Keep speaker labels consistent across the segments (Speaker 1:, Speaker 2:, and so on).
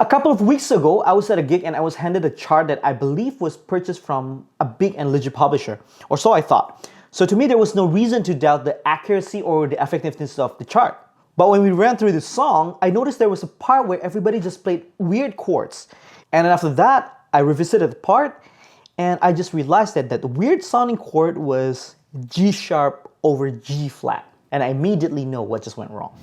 Speaker 1: A couple of weeks ago, I was at a gig and I was handed a chart that I believe was purchased from a big and legit publisher, or so I thought. So to me, there was no reason to doubt the accuracy or the effectiveness of the chart. But when we ran through the song, I noticed there was a part where everybody just played weird chords. And then after that, I revisited the part and I just realized that that weird sounding chord was G sharp over G flat. And I immediately know what just went wrong.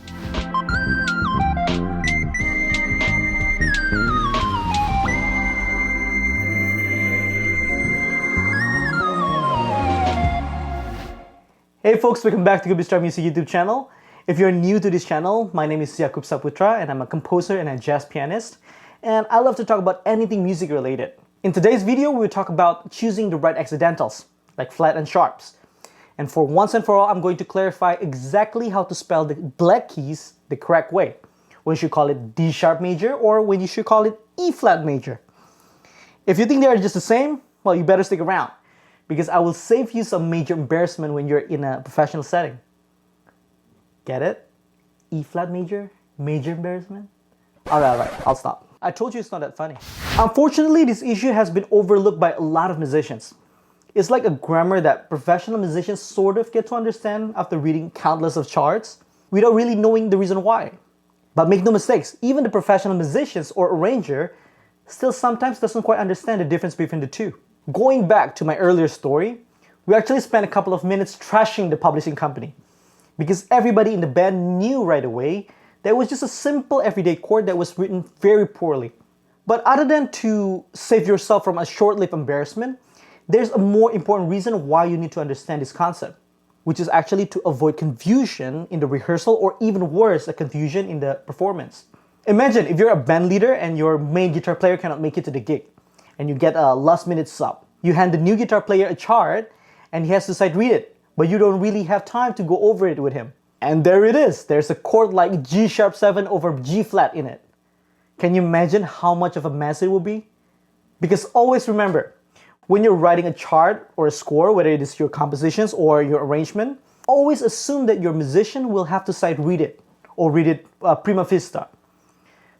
Speaker 1: Hey folks, welcome back to Star Music YouTube channel. If you're new to this channel, my name is Jakub Saputra and I'm a composer and a jazz pianist. And I love to talk about anything music related. In today's video, we'll talk about choosing the right accidentals, like flat and sharps. And for once and for all, I'm going to clarify exactly how to spell the black keys the correct way. When you should call it D sharp major or when you should call it E flat major. If you think they are just the same, well, you better stick around, because I will save you some major embarrassment when you're in a professional setting. Get it? E flat major? Major embarrassment? Alright, I'll stop. I told you it's not that funny. Unfortunately, this issue has been overlooked by a lot of musicians. It's like a grammar that professional musicians sort of get to understand after reading countless of charts without really knowing the reason why. But make no mistakes, even the professional musicians or arranger still sometimes doesn't quite understand the difference between the two. Going back to my earlier story, we actually spent a couple of minutes trashing the publishing company because everybody in the band knew right away that it was just a simple everyday chord that was written very poorly. But other than to save yourself from a short-lived embarrassment, there's a more important reason why you need to understand this concept, which is actually to avoid confusion in the rehearsal or even worse, a confusion in the performance. Imagine if you're a band leader and your main guitar player cannot make it to the gig, and you get a last-minute sub. You hand the new guitar player a chart, and he has to sight read it, but you don't really have time to go over it with him. And there it is. There's a chord like G sharp 7 over G flat in it. Can you imagine how much of a mess it will be? Because always remember, when you're writing a chart or a score, whether it is your compositions or your arrangement, always assume that your musician will have to sight read it or read it prima vista.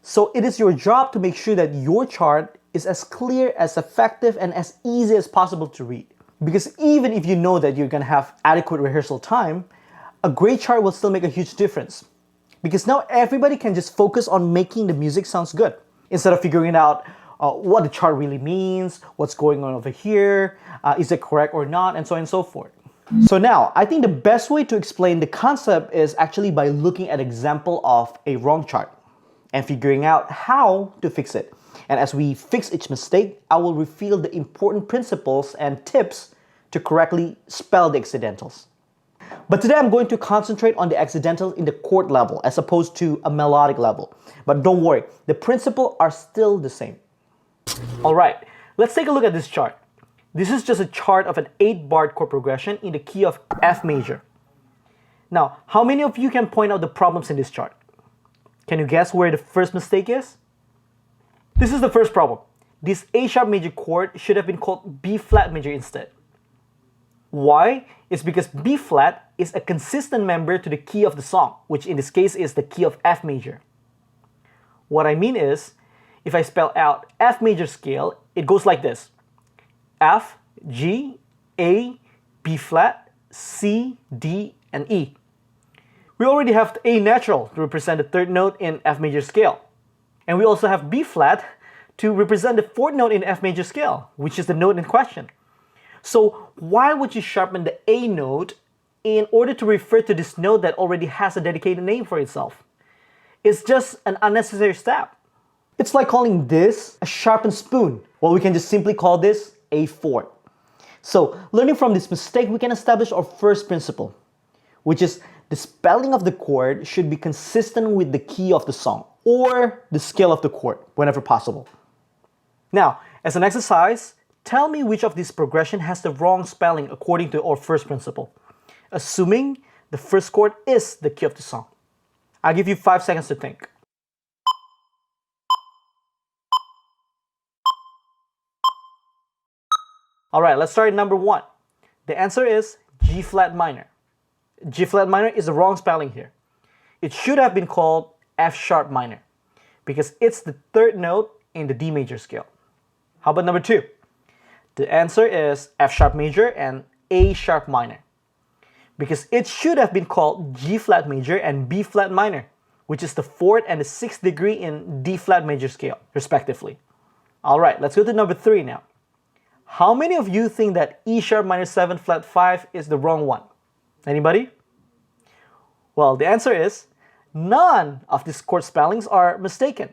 Speaker 1: So it is your job to make sure that your chart is as clear, as effective, and as easy as possible to read. Because even if you know that you're gonna have adequate rehearsal time, a great chart will still make a huge difference. Because now everybody can just focus on making the music sounds good, instead of figuring out what the chart really means, what's going on over here, is it correct or not, and so on and so forth. So now, I think the best way to explain the concept is actually by looking at an example of a wrong chart and figuring out how to fix it. And as we fix each mistake, I will reveal the important principles and tips to correctly spell the accidentals. But today I'm going to concentrate on the accidentals in the chord level as opposed to a melodic level. But don't worry, the principles are still the same. Alright, let's take a look at this chart. This is just a chart of an 8-bar chord progression in the key of F major. Now, how many of you can point out the problems in this chart? Can you guess where the first mistake is? This is the first problem. This A sharp major chord should have been called B flat major instead. Why? It's because B flat is a consistent member to the key of the song, which in this case is the key of F major. What I mean is, if I spell out F major scale, it goes like this: F, G, A, B flat, C, D, and E. We already have A natural to represent the third note in F major scale. And we also have B flat to represent the fourth note in F major scale, which is the note in question. So why would you sharpen the A note in order to refer to this note that already has a dedicated name for itself? It's just an unnecessary step. It's like calling this a sharpened spoon. Well, we can just simply call this a fork. So learning from this mistake, we can establish our first principle, which is the spelling of the chord should be consistent with the key of the song or the scale of the chord whenever possible. Now, as an exercise, tell me which of these progression has the wrong spelling according to our first principle, assuming the first chord is the key of the song. I'll give you 5 seconds to think. Alright, let's start at number 1. The answer is G flat minor. G flat minor is the wrong spelling here. It should have been called F sharp minor, because it's the third note in the D major scale. How about number 2? The answer is F sharp major and A sharp minor, because it should have been called G flat major and B flat minor, which is the 4th and the 6th degree in D flat major scale, respectively. Alright, let's go to number 3 now. How many of you think that E sharp minor 7 flat 5 is the wrong one? Anybody? Well, the answer is none of these chord spellings are mistaken.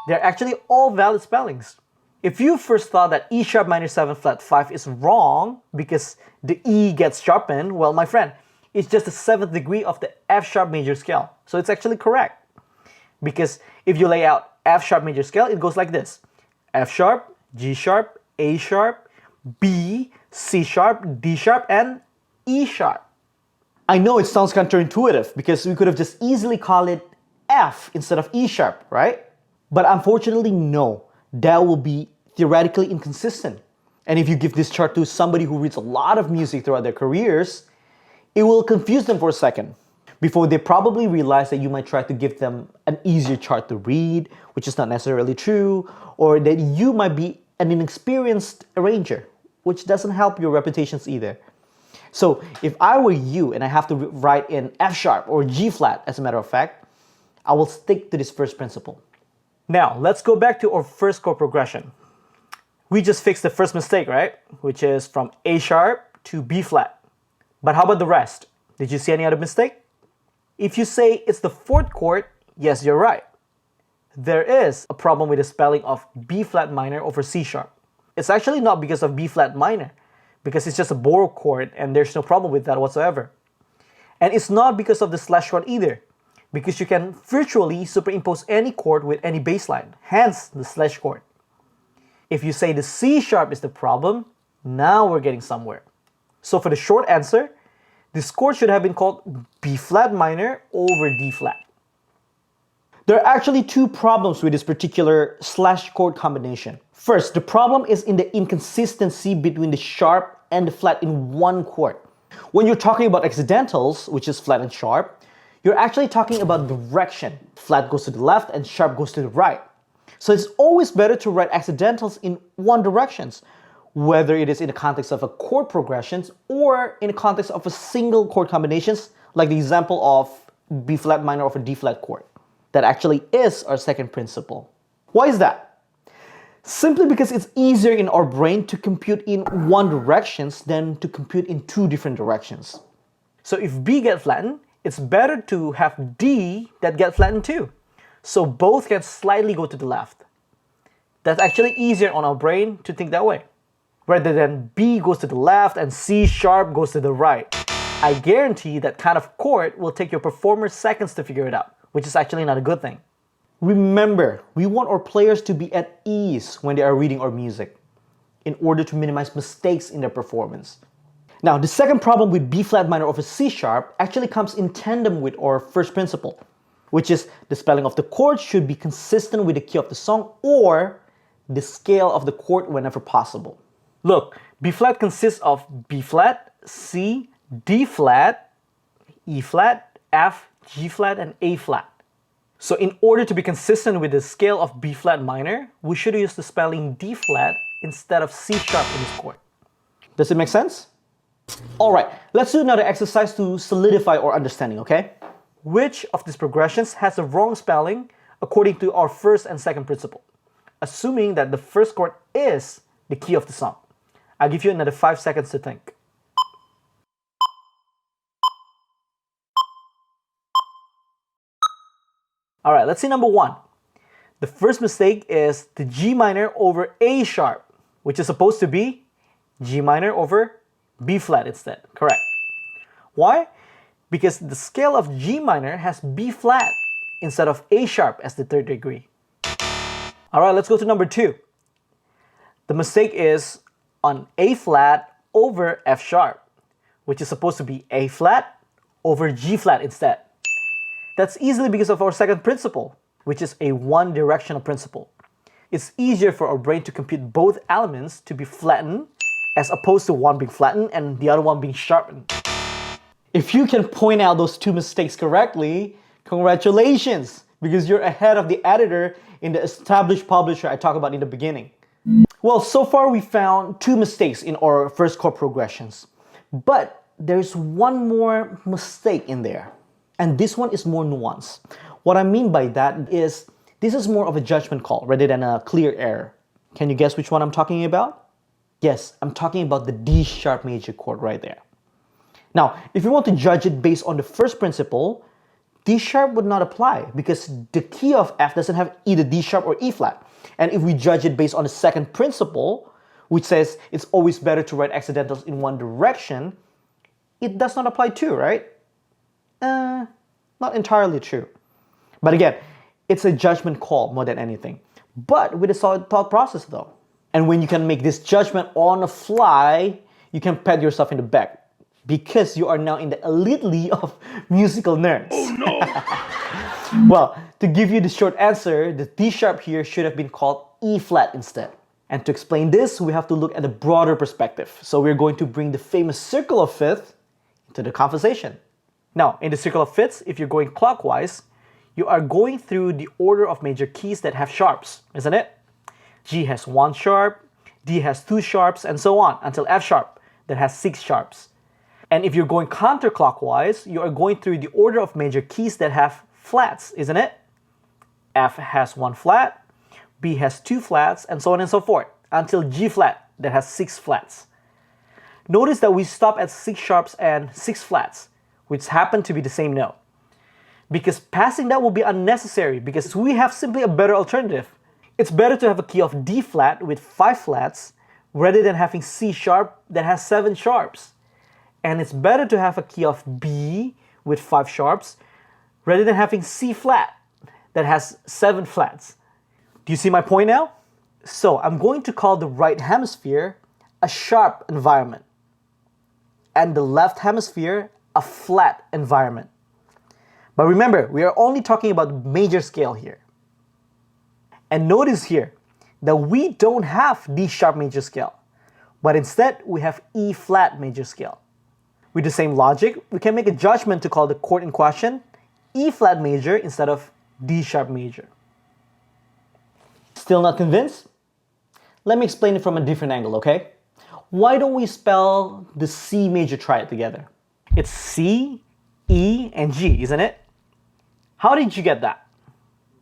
Speaker 1: They're actually all valid spellings. If you first thought that E sharp minor 7 flat 5 is wrong because the E gets sharpened, well, my friend, it's just the 7th degree of the F sharp major scale. So it's actually correct. Because if you lay out F sharp major scale, it goes like this: F sharp, G sharp, A sharp, B, C sharp, D sharp, and E sharp. I know it sounds counterintuitive because we could have just easily called it F instead of E sharp, right? But unfortunately, no. That will be theoretically inconsistent. And if you give this chart to somebody who reads a lot of music throughout their careers, it will confuse them for a second before they probably realize that you might try to give them an easier chart to read, which is not necessarily true, or that you might be an inexperienced arranger, which doesn't help your reputations either. So if I were you and I have to write in F sharp or G flat, as a matter of fact, I will stick to this first principle. Now, let's go back to our first chord progression. We just fixed the first mistake, right? Which is from A sharp to B flat. But how about the rest? Did you see any other mistake? If you say it's the 4th chord, yes, you're right. There is a problem with the spelling of B flat minor over C sharp. It's actually not because of B flat minor, because it's just a borrowed chord and there's no problem with that whatsoever. And it's not because of the slash chord either, because you can virtually superimpose any chord with any bass line, hence the slash chord. If you say the C sharp is the problem, now we're getting somewhere. So for the short answer, this chord should have been called B flat minor over D flat. There are actually 2 problems with this particular slash chord combination. First, the problem is in the inconsistency between the sharp and the flat in one chord. When you're talking about accidentals, which is flat and sharp, you're actually talking about direction. Flat goes to the left and sharp goes to the right. So it's always better to write accidentals in one directions, whether it is in the context of a chord progressions or in the context of a single chord combinations, like the example of B flat minor over D flat chord. That actually is our second principle. Why is that? Simply because it's easier in our brain to compute in one directions than to compute in 2 different directions. So if B get flattened, it's better to have D that get flattened too. So both can slightly go to the left. That's actually easier on our brain to think that way, rather than B goes to the left and C sharp goes to the right. I guarantee that kind of chord will take your performer seconds to figure it out, which is actually not a good thing. Remember, we want our players to be at ease when they are reading our music in order to minimize mistakes in their performance. Now, the second problem with B flat minor over C sharp actually comes in tandem with our first principle, which is the spelling of the chord should be consistent with the key of the song or the scale of the chord whenever possible. Look, B flat consists of B flat, C, D flat, E flat, F, G flat, and A flat. So in order to be consistent with the scale of B flat minor, we should use the spelling D flat instead of C sharp in this chord. Does it make sense? Alright, let's do another exercise to solidify our understanding, okay? Which of these progressions has the wrong spelling according to our first and second principle? Assuming that the first chord is the key of the song. I'll give you another 5 seconds to think. Alright, let's see number 1. The first mistake is the G minor over A sharp, which is supposed to be G minor over B flat instead. Correct. Why? Because the scale of G minor has B flat instead of A sharp as the 3rd degree. Alright, let's go to number 2. The mistake is on A flat over F sharp, which is supposed to be A flat over G flat instead. That's easily because of our second principle, which is a one-directional principle. It's easier for our brain to compute both elements to be flattened as opposed to one being flattened and the other one being sharpened. If you can point out those 2 mistakes correctly, congratulations, because you're ahead of the editor in the established publisher I talked about in the beginning. Well, so far we found 2 mistakes in our first chord progressions, but there's one more mistake in there, and this one is more nuanced. What I mean by that is this is more of a judgment call rather than a clear error. Can you guess which one I'm talking about? Yes, I'm talking about the D sharp major chord right there. Now, if you want to judge it based on the first principle, D sharp would not apply because the key of F doesn't have either D sharp or E flat. And if we judge it based on the second principle, which says it's always better to write accidentals in one direction, it does not apply too, right? Not entirely true. But again, it's a judgment call more than anything. But with a solid thought process though. And when you can make this judgment on the fly, you can pat yourself in the back because you are now in the elite league of musical nerds. Oh no! Well, to give you the short answer, the D sharp here should have been called E flat instead. And to explain this, we have to look at the broader perspective. So we're going to bring the famous circle of fifths into the conversation. Now, in the circle of fifths, if you're going clockwise, you are going through the order of major keys that have sharps, isn't it? G has 1 sharp, D has 2 sharps, and so on until F sharp that has 6 sharps. And if you're going counterclockwise, you are going through the order of major keys that have flats, isn't it? F has 1 flat, B has 2 flats, and so on and so forth, until G flat that has 6 flats. Notice that we stop at 6 sharps and 6 flats, which happen to be the same note. Because passing that will be unnecessary because we have simply a better alternative. It's better to have a key of D flat with 5 flats rather than having C sharp that has 7 sharps. And it's better to have a key of B with 5 sharps rather than having C flat that has 7 flats. Do you see my point now? So I'm going to call the right hemisphere a sharp environment and the left hemisphere a flat environment. But remember, we are only talking about major scale here. And notice here that we don't have D sharp major scale, but instead we have E flat major scale. With the same logic, we can make a judgment to call the chord in question E flat major instead of D sharp major. Still not convinced? Let me explain it from a different angle, okay? Why don't we spell the C major triad together? It's C, E, and G, isn't it? How did you get that?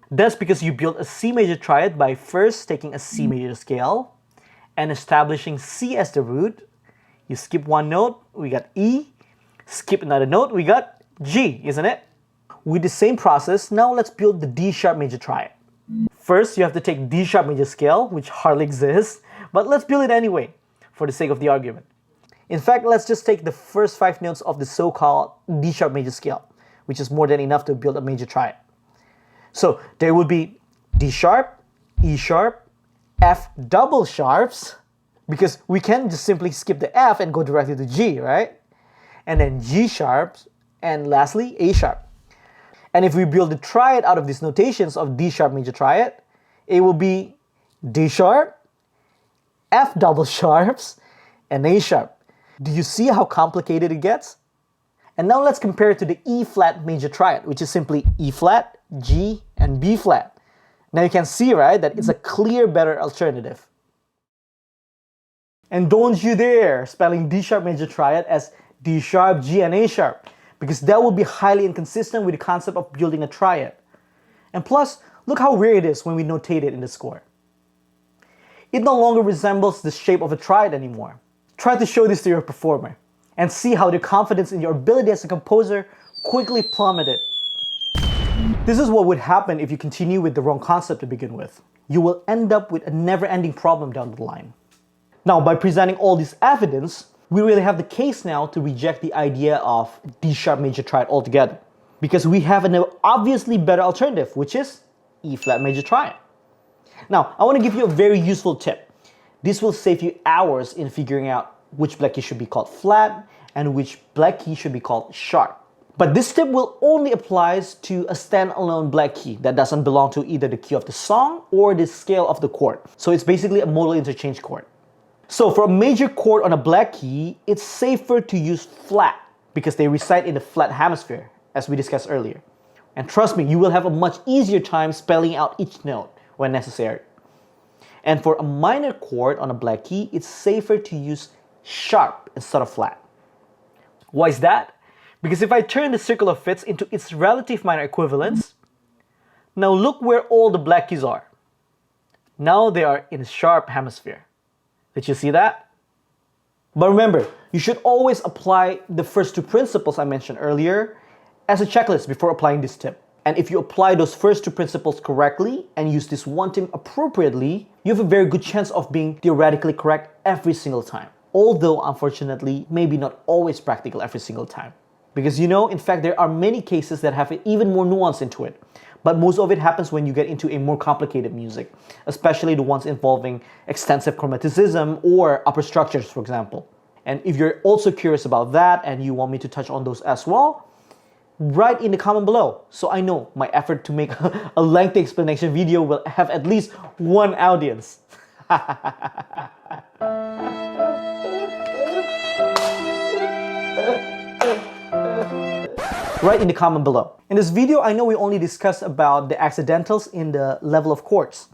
Speaker 1: That's because you built a C major triad by first taking a C major scale and establishing C as the root. You skip one note, we got E. Skip another note, we got G, isn't it? With the same process, now let's build the D sharp major triad. First, you have to take D sharp major scale, which hardly exists, but let's build it anyway, for the sake of the argument. In fact, let's just take the first 5 notes of the so-called D sharp major scale, which is more than enough to build a major triad. So there would be D sharp, E sharp, F double sharps, because we can just simply skip the F and go directly to G, right? And then G sharps, and lastly, A sharp. And if we build the triad out of these notations of D sharp major triad, it will be D sharp, F double sharps, and A sharp. Do you see how complicated it gets? And now let's compare it to the E flat major triad, which is simply E flat, G, and B flat. Now you can see, right, that it's a clear better alternative. And don't you dare spelling D sharp major triad as D sharp, G, and A sharp, because that would be highly inconsistent with the concept of building a triad. And plus, look how weird it is when we notate it in the score. It no longer resembles the shape of a triad anymore. Try to show this to your performer and see how their confidence in your ability as a composer quickly plummeted. This is what would happen if you continue with the wrong concept to begin with. You will end up with a never-ending problem down the line. Now, by presenting all this evidence, we really have the case now to reject the idea of D sharp major triad altogether, because we have an obviously better alternative, which is E flat major triad. Now, I want to give you a very useful tip. This will save you hours in figuring out which black key should be called flat and which black key should be called sharp. But this tip will only apply to a standalone black key that doesn't belong to either the key of the song or the scale of the chord. So it's basically a modal interchange chord. So for a major chord on a black key, it's safer to use flat because they reside in the flat hemisphere, as we discussed earlier, And trust me, you will have a much easier time spelling out each note when necessary. And for a minor chord on a black key, it's safer to use sharp instead of flat. Why is that? Because if I turn the circle of fifths into its relative minor equivalents, now look where all the black keys are. Now they are in a sharp hemisphere. Did you see that? But remember, you should always apply the first two principles I mentioned earlier as a checklist before applying this tip. And if you apply those first two principles correctly and use this one tip appropriately, you have a very good chance of being theoretically correct every single time. Although, unfortunately, maybe not always practical every single time. Because in fact, there are many cases that have even more nuance into it. But most of it happens when you get into a more complicated music, especially the ones involving extensive chromaticism or upper structures, for example. And if you're also curious about that and you want me to touch on those as well, write in the comment below, so I know my effort to make a lengthy explanation video will have at least one audience. Write in the comment below. In this video, I know we only discussed about the accidentals in the level of chords.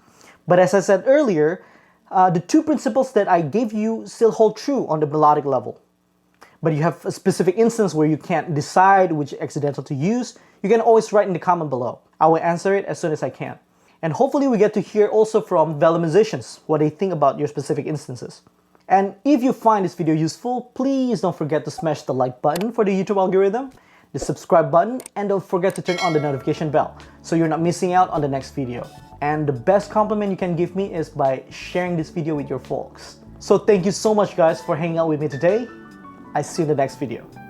Speaker 1: But as I said earlier, the two principles that I gave you still hold true on the melodic level. But you have a specific instance where you can't decide which accidental to use, you can always write in the comment below. I will answer it as soon as I can. And hopefully we get to hear also from fellow musicians what they think about your specific instances. And if you find this video useful, please don't forget to smash the like button for the YouTube algorithm, the subscribe button, and don't forget to turn on the notification bell so you're not missing out on the next video. And the best compliment you can give me is by sharing this video with your folks. So thank you so much guys for hanging out with me today. I see you in the next video.